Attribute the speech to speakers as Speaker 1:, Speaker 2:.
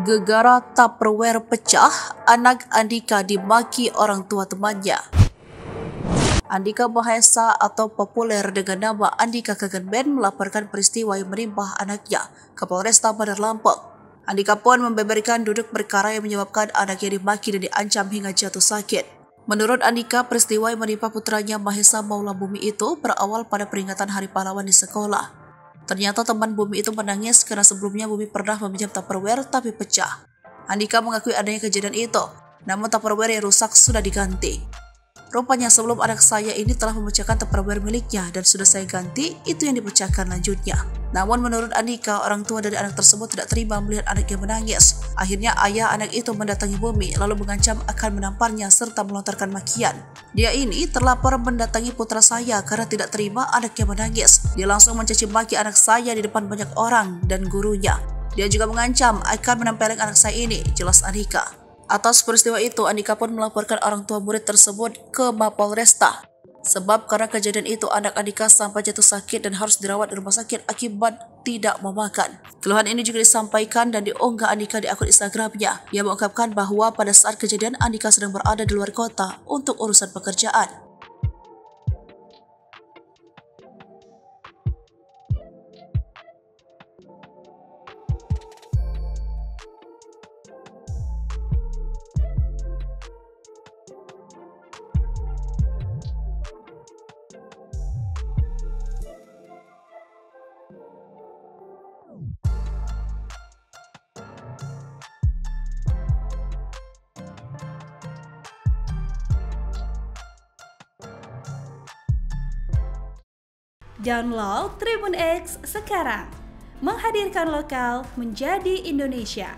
Speaker 1: Gegara Tupperware pecah, anak Andika dimaki orang tua temannya. Andika Mahesa atau populer dengan nama Andika Kangen Band melaporkan peristiwa yang menimpa anaknya ke Polresta Bandar Lampung. Andika pun membeberkan duduk perkara yang menyebabkan anaknya dimaki dan diancam hingga jatuh sakit. Menurut Andika, peristiwa yang menimpa putranya Mahesa Maula Bumi itu berawal pada peringatan Hari Pahlawan di sekolah. Ternyata teman Bumi itu menangis karena sebelumnya Bumi pernah meminjam Tupperware tapi pecah. Andika mengakui adanya kejadian itu, namun Tupperware yang rusak sudah diganti. Rupanya sebelum anak saya ini telah memecahkan Tupperware miliknya dan sudah saya ganti, itu yang dipecahkan lanjutnya. Namun menurut Andika, orang tua dari anak tersebut tidak terima melihat anaknya menangis. Akhirnya ayah anak itu mendatangi Bumi lalu mengancam akan menamparnya serta melontarkan makian. Dia ini terlapor mendatangi putra saya karena tidak terima anaknya menangis. Dia langsung mencaci maki anak saya di depan banyak orang dan gurunya. Dia juga mengancam akan menempeleng anak saya ini, jelas Andika. Atas peristiwa itu, Andika pun melaporkan orang tua murid tersebut ke Mapolresta. Sebab karena kejadian itu, anak Andika sampai jatuh sakit dan harus dirawat di rumah sakit akibat tidak mau makan. Keluhan ini juga disampaikan dan diunggah Andika di akun Instagramnya. Ia mengungkapkan bahwa pada saat kejadian Andika sedang berada di luar kota untuk urusan pekerjaan.
Speaker 2: Download Tribun X sekarang, menghadirkan lokal menjadi Indonesia.